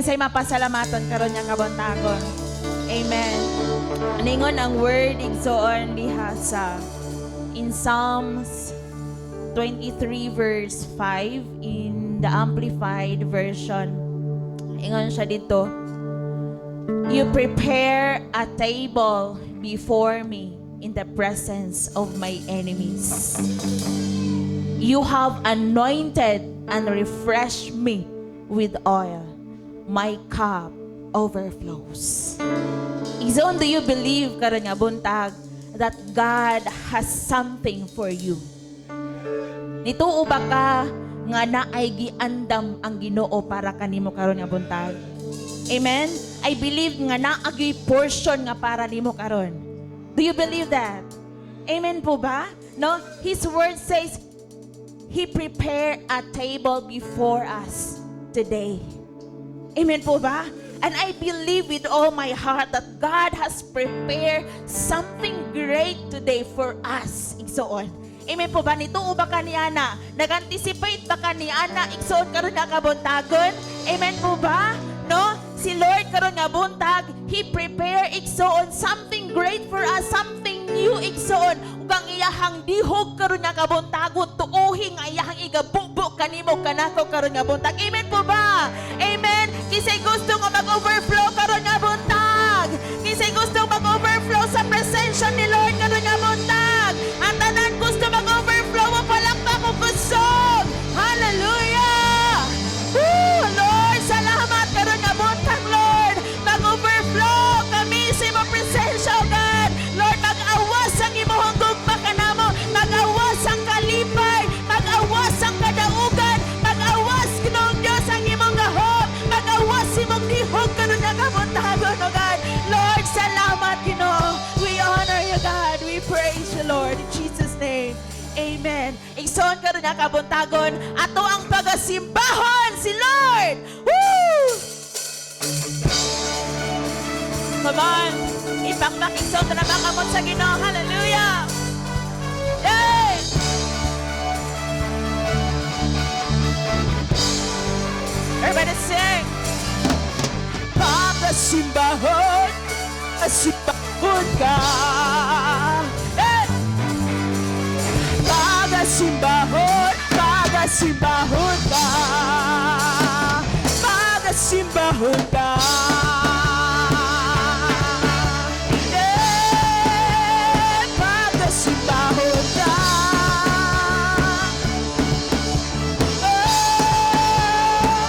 Isa'y mapasalamaton karon nga kabuntagon. Amen. Ningon ang word igsoon diha sa in Psalms 23 verse 5 in the Amplified Version. Ingon siya dito, you prepare a table before me in the presence of my enemies. You have anointed and refreshed me with oil. My cup overflows. Izon, do you believe karon nga buntag that God has something for you? Nituo ba ka nga naay giandam ang Ginoo para kanimo karon nga buntag? Amen? I believe nga naagi portion nga para nimo karon. Do you believe that? Amen po ba? No? His word says, He prepared a table before us today. Amen po ba? And I believe with all my heart that God has prepared something great today for us. Igsoon. Amen po ba? Nituo ba ka ni Ana? Nag-anticipate ba ka ni Ana? Igsoon karon nga kabuntagon? Amen po ba? No? Si Lord karon nga buntag, He prepare igsoon something great for us, something new igsoon. Ug ang iyahang dihog karon nga kabuntagon, tuohi nga iyahang igabubo kanimo kanako karon nga buntag. Amen po ba? Amen. Kisay gusto nga mag-overflow karon nga buntag. Kisay gusto mag-overflow sa presensya ni Lord karon nga buntag. Ang tanan gusto mag-overflow mo palakpak mo kusog. Hallelujah! Woo! Lord, salamat karon nga buntag, Lord. Mag-overflow kami sa imong presensya, oh God. Lord, mag-awas ang imong gugma kanamo, mag-awas ang kalipay, mag-awas ang kadaugan, mag-awas Ginoong Dios ang imong gahom, mag-awas imong dihog karon nga kabuntagon, oh God. Lord, salamat, Ginoo. We honor you, God. We praise you, Lord, in Jesus' name. Amen. Igsoon karon nga kabuntagon, ato ang pagasimbahon si Lord. Woo! Come on. Ipakpak igsoon na makamot sa Ginoo. Hallelujah. Yay! Everybody sing. Pagasimbahon, asimbahon ka. Hey! Pagasimbahon, pagasimbahon ka. Pagasimbahon ka. Yeah, pagasimbahon ka. Oh,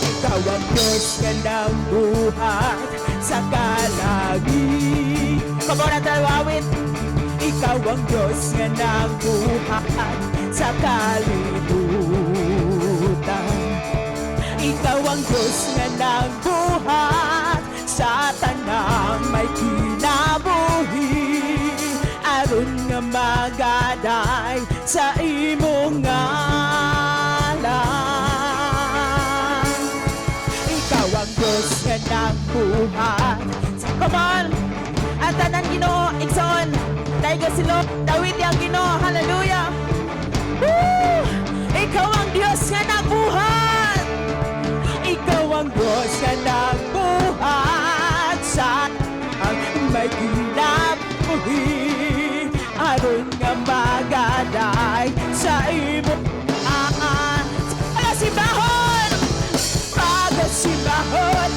ikaw ang Diyos ka ng buhat sa kalagi. Come on, at awit. Ikaw ang Diyos nga ng buhat sa kalibutan. Ikaw ang Diyos nga ng buhat sa tanang may kinabuhi. Aron nga magaday sa imong ngalan. Ikaw ang Diyos nga ng buhat. Come on! At tanan Ginoo, igsoon. Dahil sila, Dawid yung Ginoo. Hallelujah! Woo! Ikaw ang Diyos nga nagbuhat. Ikaw ang Diyos nga nagbuhat sa ang may kinabuhi. Aron nga magaday sa imong pagasimbahon. Pagasimbahon.